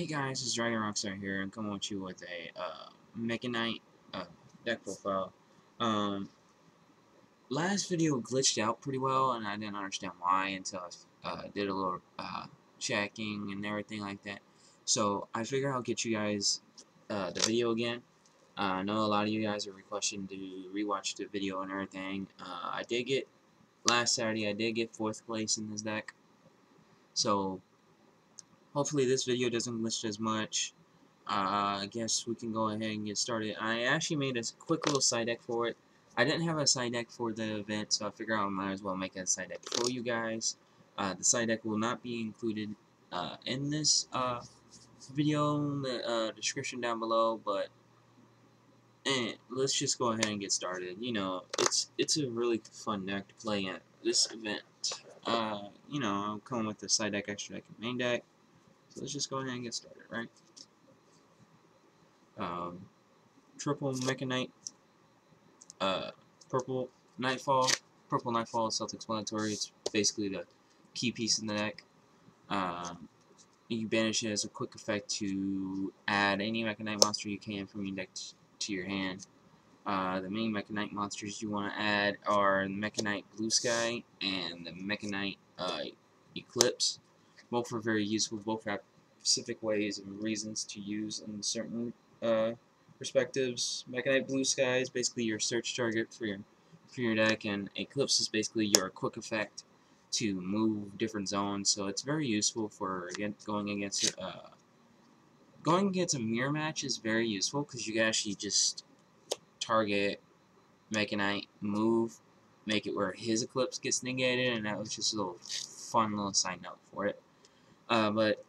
Hey guys, it's Dragon Rockstar here, and coming with you with a Mekk-Knight deck profile. Last video glitched out pretty well, and I didn't understand why until I did a little checking and everything like that. So I figured I'll get you guys the video again. I know a lot of you guys are requesting to rewatch the video and everything. I did get last Saturday. I did get 4th place in this deck, so hopefully this video doesn't glitch as much. I guess we can go ahead and get started. I actually made a quick little side deck for it. I didn't have a side deck for the event, so I figured I might as well make a side deck for you guys. The side deck will not be included in this video in the description down below, but let's just go ahead and get started. You know, it's a really fun deck to play at this event. You know, I'm coming with the side deck, extra deck, and main deck. So let's just go ahead and get started, right? Triple Mekk-Knight, purple Nightfall. Purple Nightfall is self-explanatory. It's basically the key piece in the deck. You banish it as a quick effect to add any Mekk-Knight monster you can from your deck to your hand. The main Mekk-Knight monsters you want to add are the Mekk-Knight Blue Sky and the Mekk-Knight Eclipse. Both are very useful. Both have specific ways and reasons to use in certain perspectives. Mekk-Knight Blue Sky is basically your search target for your deck, and Eclipse is basically your quick effect to move different zones. So it's very useful for going against a mirror match is very useful because you can actually just target Mekk-Knight, move, make it where his Eclipse gets negated, and that was just a little fun little side note for it. But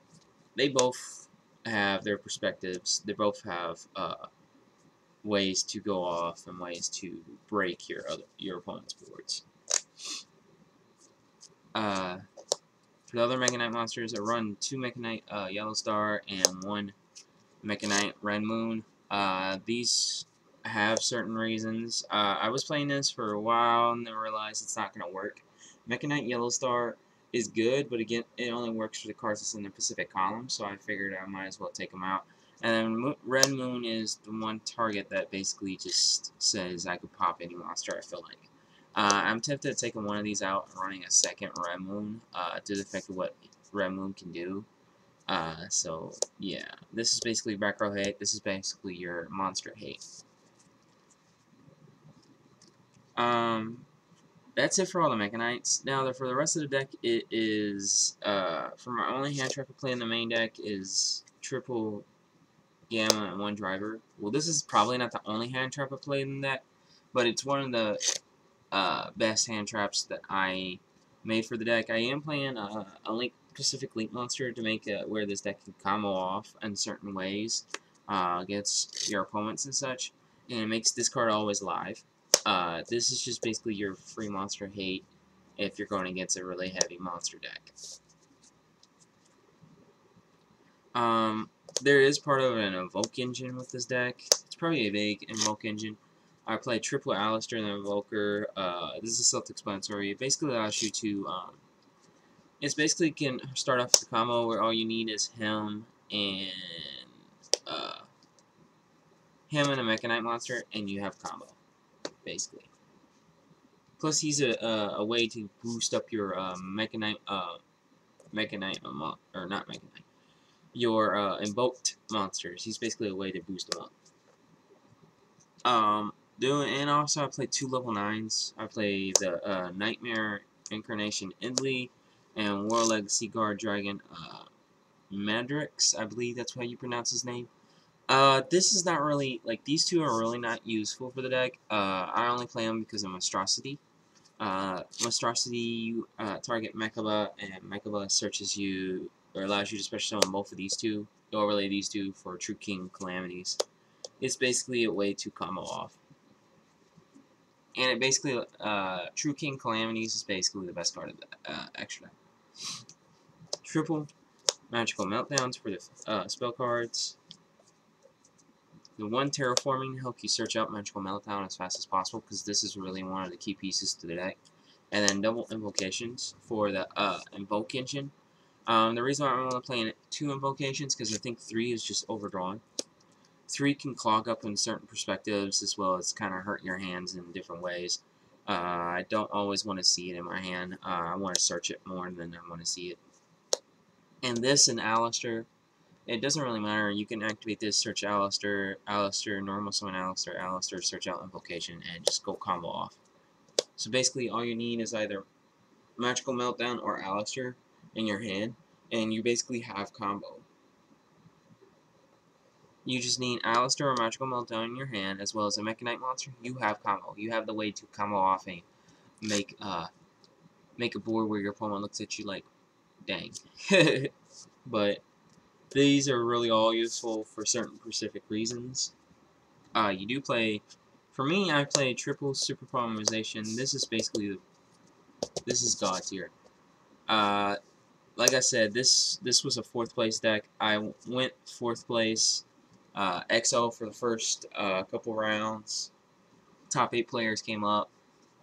they both have their perspectives. They both have ways to go off and ways to break your opponent's boards. For the other Mekk-Knight monsters, I run 2 Mekk-Knight Yellow Star and 1 Mekk-Knight Red Moon. These have certain reasons. I was playing this for a while and then realized it's not going to work. Mekk-Knight Yellow Star is good, but again, it only works for the cards that's in the Pacific column, so I figured I might as well take them out. And then Red Moon is the one target that basically just says I could pop any monster I feel like. I'm tempted to take one of these out and running a second Red Moon to the effect of what Red Moon can do. So, yeah. This is basically back row hate. This is basically your monster hate. That's it for all the Mekk-Knights. Now, for the rest of the deck, it is, for my only hand trap I play in the main deck is triple Gamma and 1 Driver. Well, this is probably not the only hand trap I play in that, but it's one of the best hand traps that I made for the deck. I am playing a Pacific Link monster to make where this deck can combo off in certain ways against your opponents and such, and it makes this card always live. This is just basically your free monster hate if you're going against a really heavy monster deck. There is part of an Invoke engine with this deck. It's probably a big Invoke engine. I play triple Aleister The Invoker. This is self-explanatory. It basically allows you to, it basically can start off the combo where all you need is him and a Mekk-Knight monster, and you have combo, basically. Plus, he's a way to boost up your Mekk-Knight, or not Mekk-Knight, your invoked monsters. He's basically a way to boost them up. And also I play 2 level 9s. I play the Knightmare, Incarnation, Idlee, and World Legacy Guardragon, Mardark, I believe that's how you pronounce his name. This is not really, like, these two are really not useful for the deck. I only play them because of Monstrosity. Monstrosity, you target Mechaba, and Mechaba searches you, or allows you to special summon both of these two. You overlay these two for True King Calamities. It's basically a way to combo off. And it basically, True King Calamities is basically the best card of the extra deck. Triple Magical Meltdowns for the spell cards. The 1 Terraforming to help you search out Magical Meltdown as fast as possible, because this is really one of the key pieces to the deck. And then double Invocations for the Invoke engine. The reason why I'm only playing 2 invocations because I think 3 is just overdrawn. 3 can clog up in certain perspectives as well as kind of hurt your hands in different ways. I don't always want to see it in my hand. I want to search it more than I want to see it. And this and Aleister, it doesn't really matter. You can activate this, search Aleister, normal summon Aleister, search out Invocation, and just go combo off. So basically all you need is either Magical Meltdown or Aleister in your hand, and you basically have combo. You just need Aleister or Magical Meltdown in your hand, as well as a Mekk-Knight monster. You have combo. You have the way to combo off and make a board where your opponent looks at you like, dang. But these are really all useful for certain specific reasons. You do play, for me, I play triple super polymerization. This is basically, this is God tier. Like I said, this was a 4th place deck. I went 4th place, XO for the first couple rounds. Top 8 players came up,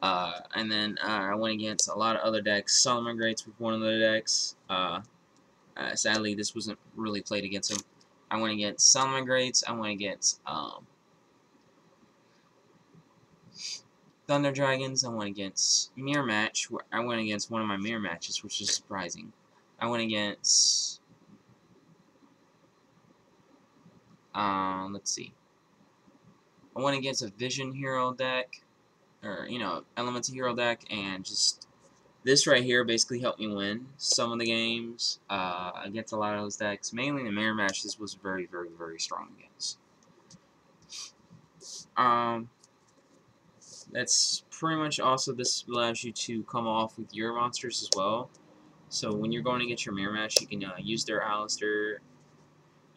and then I went against a lot of other decks. Salamangreats was one of the decks. Sadly, this wasn't really played against him. I went against Salamangreats. I went against Thunder Dragons. I went against Mirror Match. I went against one of my Mirror Matches, which is surprising. I went against let's see. I went against a Vision Hero deck, or Elemental Hero deck, and just this right here basically helped me win some of the games against a lot of those decks. Mainly the Mirror Match, this was very, very, very strong against. That's pretty much also, this allows you to come off with your monsters as well. So when you're going to get your Mirror Match, you can use their Aleister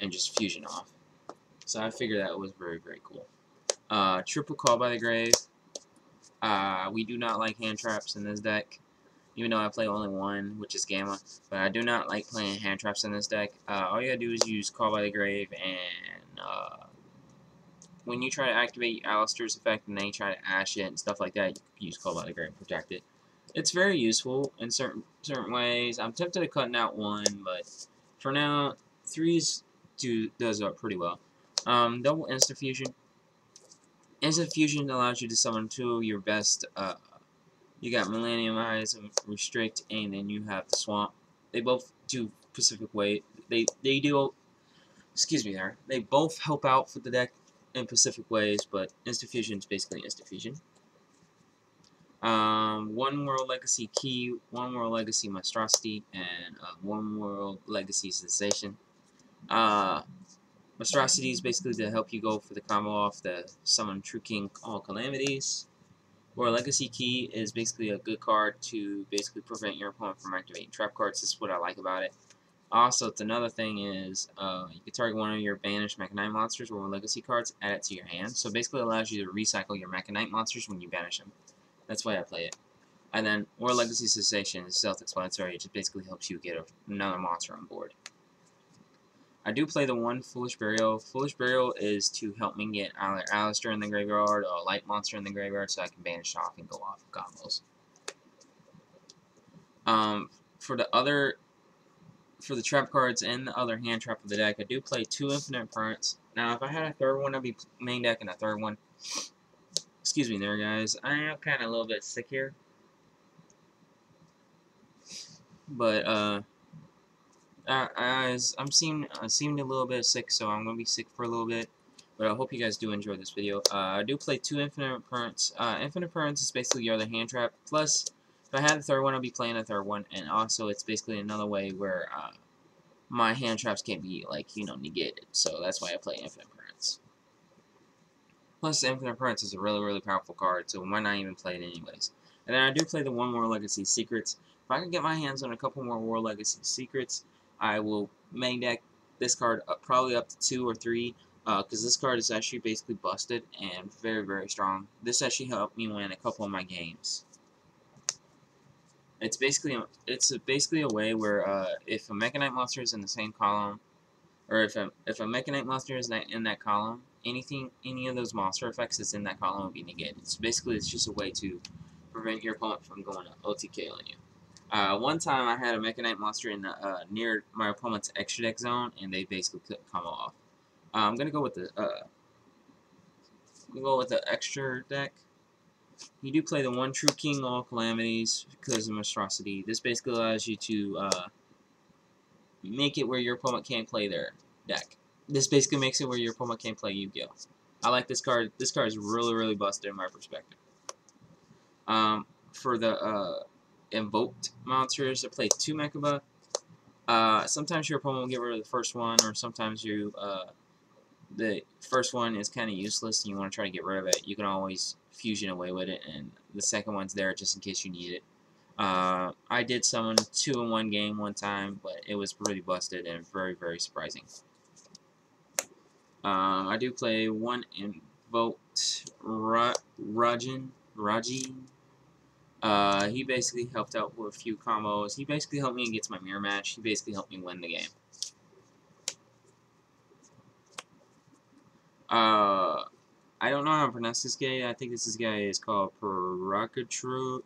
and just fusion off. So I figured that was very, very cool. Triple Call by the Grave. We do not like hand traps in this deck, even though I play only one, which is Gamma. But I do not like playing hand traps in this deck. All you gotta do is use Call by the Grave, and when you try to activate Aleister's effect and then you try to ash it and stuff like that, you can use Call by the Grave and protect it. It's very useful in certain ways. I'm tempted to cutting out 1, but for now, 3's does pretty well. Double Instant Fusion. Instant Fusion allows you to summon 2 of your best. You got Millennium-Eyes Restrict, and then you have the Swamp. They both do specific way. They do. Excuse me there. They both help out for the deck in specific ways, but Instant Fusion is basically Instant Fusion. One World Legacy Key, One World Legacy Monstrosity, and One World Legacy Sensation. Monstrosity is basically to help you go for the combo off the Summon True King all Calamities. World Legacy Key is basically a good card to basically prevent your opponent from activating trap cards. This is what I like about it. Also, it's another thing is you can target one of your banished Mekk-Knight monsters or Legacy cards, add it to your hand. So basically it allows you to recycle your Mekk-Knight monsters when you banish them. That's why I play it. And then World Legacy Cessation is self-explanatory. It just basically helps you get another monster on board. I do play the one Foolish Burial. Foolish Burial is to help me get either Aleister in the graveyard or a light monster in the graveyard so I can banish off and go off of combos. For the trap cards and the other hand trap of the deck, I do play 2 Infinite Impermanence. Now, if I had a 3rd one, I'd be main decking a 3rd one. Excuse me there, guys. I am kind of a little bit sick here. But, I seemed a little bit sick, so I'm going to be sick for a little bit. But I hope you guys do enjoy this video. I do play 2 Infinite Impermanence. Infinite Impermanence is basically your other hand trap. Plus, if I had the 3rd one, I'd be playing a 3rd one. And also, it's basically another way where my hand traps can't be, like, negated. So that's why I play Infinite Impermanence. Plus, Infinite Impermanence is a really, really powerful card, so why not even play it anyways? And then I do play the One World Legacy Secrets. If I can get my hands on a couple more World Legacy Secrets, I will main deck this card probably up to 2 or 3, because this card is actually basically busted and very, very strong. This actually helped me win a couple of my games. It's basically a way where if a Mekk-Knight monster is in the same column, or if a Mekk-Knight monster is in that column, any of those monster effects that's in that column will be negated. So basically, it's just a way to prevent your opponent from going to OTK on you. One time I had a Mekk-Knight monster in the, near my opponent's extra deck zone, and they basically couldn't come off. I'm gonna go with the extra deck. You do play the one true king all calamities because of monstrosity. This basically allows you to make it where your opponent can't play their deck. This basically makes it where your opponent can't play Yu-Gi-Oh! I like this card. This card is really busted in my perspective. For the invoked monsters, I play 2 Mechaba. Sometimes your opponent will get rid of the first one, or sometimes you the first one is kind of useless and you want to try to get rid of it. You can always fusion away with it, and the second one's there just in case you need it. I did summon 2 in one game one time, but it was really busted and very surprising. I do play 1 Invoked Raidjin. He basically helped out with a few combos. He basically helped me against my mirror match. He basically helped me win the game. I don't know how to pronounce this guy. I think this guy is called Purgatrio.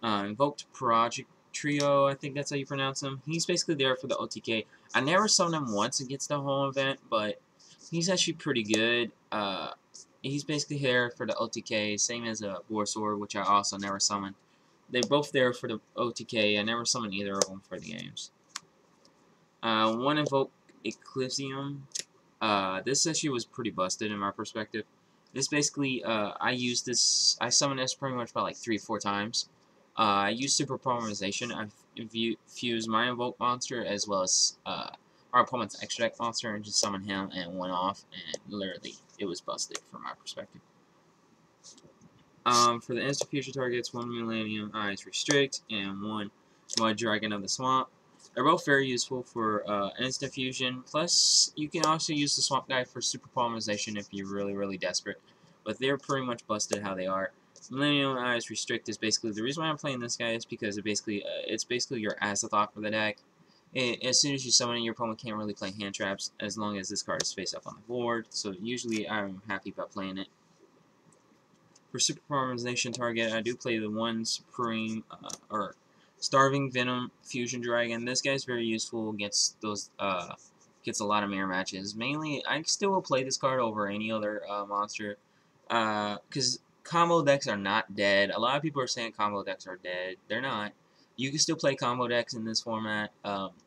Invoked Purgatrio, I think that's how you pronounce him. He's basically there for the OTK. I never summoned him once against the whole event, but he's actually pretty good. He's basically there for the OTK, same as a Borsword, which I also never summoned. They're both there for the OTK. I never summoned either of them for the games. 1 Invoked Elysium. This actually was pretty busted in my perspective. This basically, I summoned this pretty much about like 3 or 4 times. I used Super Polymerization. I fused my Invoke monster as well as our opponent's extra deck monster and just summoned him and went off, and literally, it was busted from my perspective. For the instant future targets, 1 Millennium-Eyes Restrict and 1 Mudragon of the Swamp. They're both very useful for instant fusion. Plus, you can also use the Swamp Guy for super polymerization if you're really desperate. But they're pretty much busted how they are. Millennium-Eyes Restrict is basically the reason why I'm playing this guy is because it's basically your afterthought for the deck. As soon as you summon it, your opponent can't really play hand traps as long as this card is face up on the board. So usually I'm happy about playing it. For super polymerization target, I do play the 1 Supreme or Starving Venom Fusion Dragon. This guy's very useful against those, gets a lot of mirror matches. Mainly, I still will play this card over any other monster, because combo decks are not dead. A lot of people are saying combo decks are dead. They're not. You can still play combo decks in this format.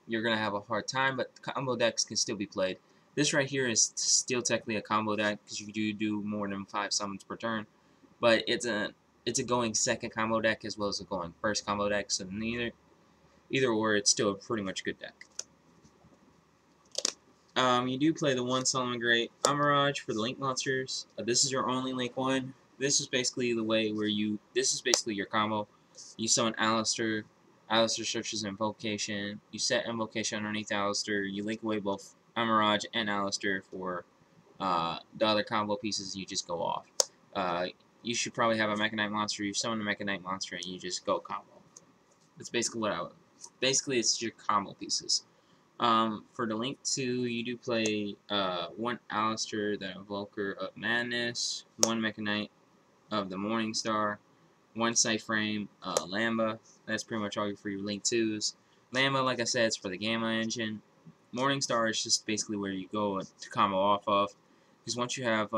You're going to have a hard time, but combo decks can still be played. This right here is still technically a combo deck, because you do more than 5 summons per turn. But it's a going second combo deck as well as a going first combo deck, so either or, it's still a pretty much good deck. You do play the 1 Salamangreat Almiraj for the Link monsters. This is your only Link one. This is basically the way where this is basically your combo. You summon Aleister. Aleister searches Invocation. You set Invocation underneath Aleister. You link away both Almiraj and Aleister for the other combo pieces. You just go off. You should probably have a Mekk-Knight monster. You summon a Mekk-Knight monster and you just go combo. That's basically what I would. Basically, it's your combo pieces. For the Link 2, you do play 1 Aleister the Invoker of Madness, 1 Mekk-Knight of the Morningstar, 1 Frame Lamba. That's pretty much all for your Link 2s. Lamba, like I said, is for the Gamma engine. Morningstar is just basically where you go to combo off of. Because once you have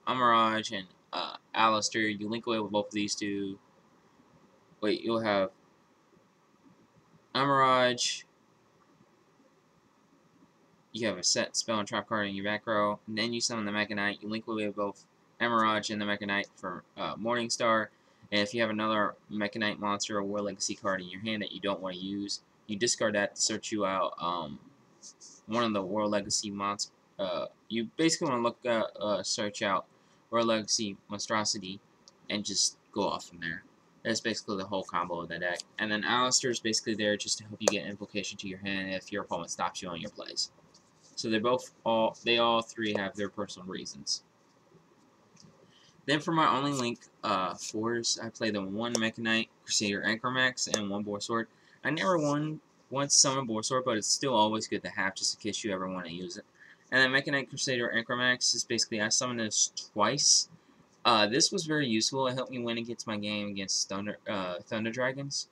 Almiraj and Aleister, you link away with both of these two. Wait, you'll have Almiraj. You have a set spell and trap card in your back row, and then you summon the Mekk-Knight. You link away with both Almiraj and the Mekk-Knight for Morningstar. And if you have another Mekk-Knight monster or War Legacy card in your hand that you don't want to use, you discard that to search you out one of the War Legacy monsters. You basically want to look at search out War Legacy Monstrosity and just go off from there. That's basically the whole combo of the deck. And then Aleister is basically there just to help you get Invocation to your hand if your opponent stops you on your plays. So they all three have their personal reasons. Then for my only Link 4s, I play the 1 Mekk-Knight Crusader Anchormax and 1 Borsword. I never once summoned Borsword, but it's still always good to have just in case you ever want to use it. And then Mekk-Knight Crusader Anchormax is basically, I summoned this twice. This was very useful. It helped me win against my game against Thunder Dragons.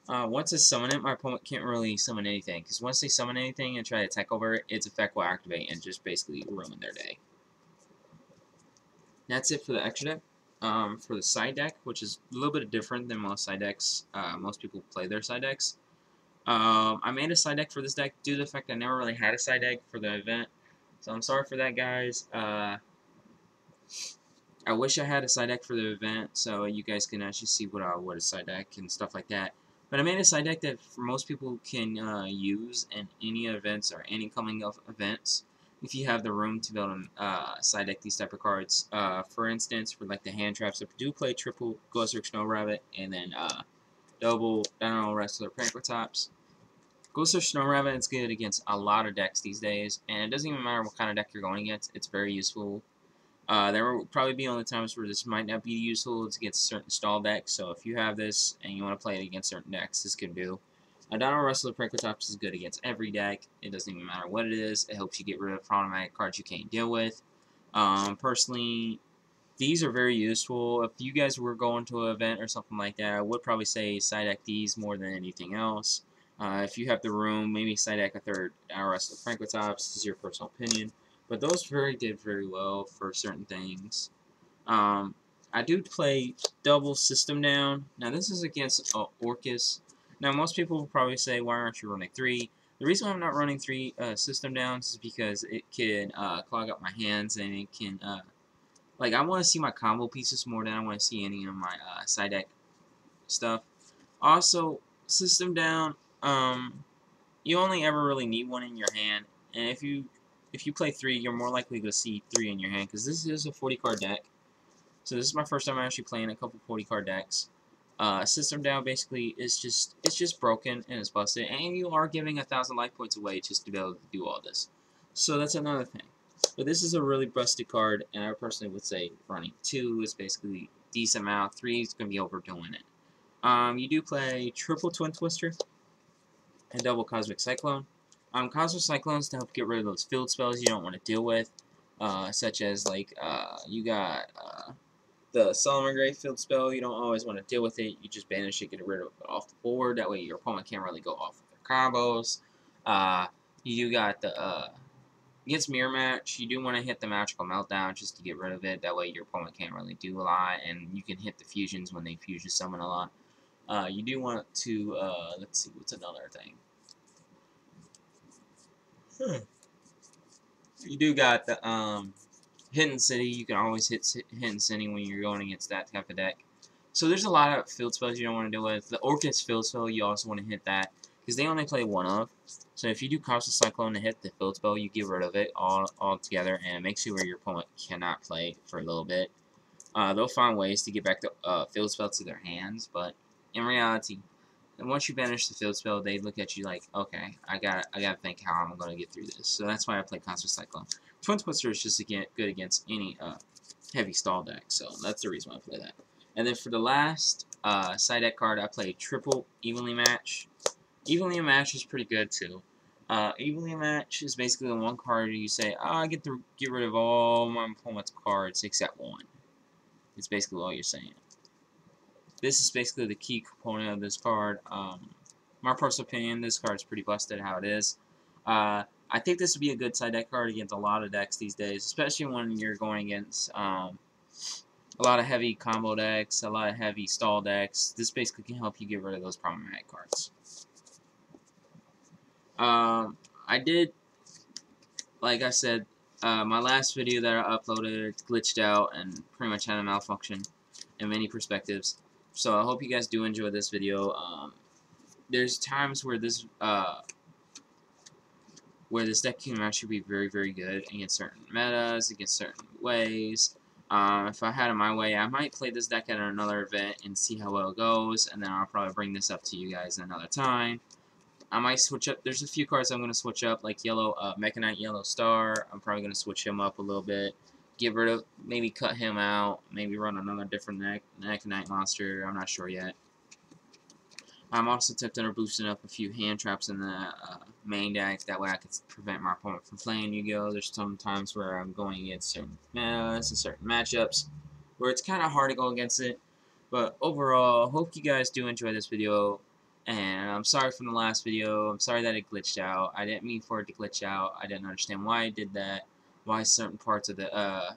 Once I summon it, my opponent can't really summon anything, because once they summon anything and try to attack over it, its effect will activate and just basically ruin their day. That's it for the extra deck. For the side deck, which is a little bit different than most side decks, most people play their side decks. I made a side deck for this deck due to the fact I never really had a side deck for the event, so I'm sorry for that, guys. I wish I had a side deck for the event, so you guys can actually see what a side deck and stuff like that. But I made a side deck that for most people can use in any events or any coming of events, if you have the room to be able to side deck these type of cards. For instance, for like the hand traps, if you do play triple Ghost Search Snow Rabbit and then double Dino Wrestler Prankletops. Ghost Search Snow Rabbit is good against a lot of decks these days, and it doesn't even matter what kind of deck you're going against. It's very useful. There will probably be only times where this might not be useful. It's against certain stall decks, so if you have this and you want to play it against certain decks, this can do. Dino Wrestler Prankletops is good against every deck. It doesn't even matter what it is. It helps you get rid of problematic cards you can't deal with. Personally, these are very useful. If you guys were going to an event or something like that, I would probably say side deck these more than anything else. If you have the room, maybe side deck a third Dino Wrestler Prankletops. This is your personal opinion. But those did very well for certain things. I do play double System Down. Now this is against Orcus. Now most people will probably say, why aren't you running 3? The reason why I'm not running 3 System Downs is because it can clog up my hands, and it can, like, I want to see my combo pieces more than I want to see any of my side deck stuff. Also, System Down, you only ever really need 1 in your hand, and if you play 3, you're more likely to see 3 in your hand, because this is a 40-card deck. So this is my first time actually playing a couple 40-card decks. System Down basically is just broken and it's busted, and you are giving 1,000 life points away just to be able to do all this. So that's another thing. But this is a really busted card, and I personally would say running 2 is basically a decent amount. 3 is going to be overdoing it. You do play triple Twin Twister and double Cosmic Cyclone. Cosmic Cyclones to help get rid of those field spells you don't want to deal with, such as like you got the Salamangreat field spell. You don't always want to deal with it. You just banish it, get rid of it off the board. That way your opponent can't really go off with their combos. You do got the against Mirror Match. You do want to hit the Magical Meltdown just to get rid of it. That way your opponent can't really do a lot, and you can hit the fusions when they fusion summon a lot. You do want to let's see, what's another thing. You do got the Hidden City. You can always hit Hidden City when you're going against that type of deck. So there's a lot of field spells you don't want to deal with. The Orcus field spell, you also want to hit that, because they only play 1 of. So if you do Cosmic Cyclone to hit the field spell, you get rid of it all together, and it makes you where your opponent cannot play for a little bit. They'll find ways to get back the field spell to their hands, but in reality, and once you banish the field spell, they look at you like, okay, I gotta think how I'm gonna get through this. So that's why I play Cosmic Cyclone. Twin Twister is just good against any heavy stall deck, so that's the reason why I play that. And then for the last side deck card, I play triple Evenly Match. Evenly Match is pretty good too. Evenly Match is basically the one card you say, I get to get rid of all my opponent's cards except 1. It's basically all you're saying. This is basically the key component of this card. My personal opinion, this card is pretty busted how it is. I think this would be a good side deck card against a lot of decks these days, especially when you're going against a lot of heavy combo decks, a lot of heavy stall decks. This basically can help you get rid of those problematic cards. I did, like I said, my last video that I uploaded glitched out and pretty much had a malfunction in many perspectives. So I hope you guys do enjoy this video. There's times where this deck can actually be very, very good against certain metas, against certain ways. If I had it my way, I might play this deck at another event and see how well it goes, and then I'll probably bring this up to you guys another time. I might switch up. There's a few cards I'm going to switch up, like Mekk-Knight Yellow Star. I'm probably going to switch him up a little bit. Get rid of, maybe cut him out, maybe run another different Mekk-Knight monster. I'm not sure yet. I'm also tempted or boosting up a few hand traps in the main deck. That way I can prevent my opponent from playing Yu-Gi-Oh! There's some times where I'm going against certain metas and certain matchups. where it's kind of hard to go against it. But overall, hope you guys do enjoy this video. And I'm sorry for the last video. I'm sorry that it glitched out. I didn't mean for it to glitch out. I didn't understand why it did that. Why certain parts of the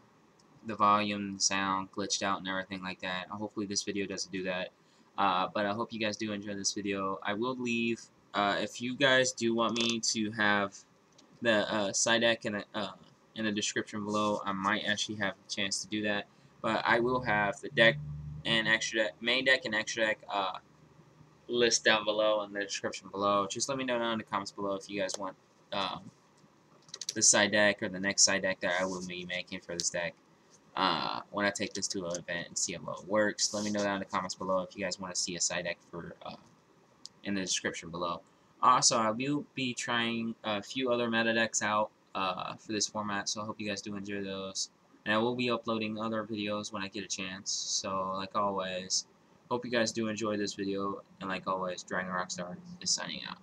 volume, the sound glitched out and everything like that. Hopefully this video doesn't do that. But I hope you guys do enjoy this video. I will leave, if you guys do want me to have the side deck in the description below, I might actually have a chance to do that. But I will have the deck and extra deck, main deck and extra deck list down below in the description below. Just let me know down in the comments below if you guys want the side deck or the next side deck that I will be making for this deck. When I take this to an event and see how it works, let me know down in the comments below if you guys want to see a side deck for in the description below. Also, I will be trying a few other meta decks out for this format, so I hope you guys do enjoy those. And I will be uploading other videos when I get a chance. So, like always, hope you guys do enjoy this video. And like always, Dragon Rockstar is signing out.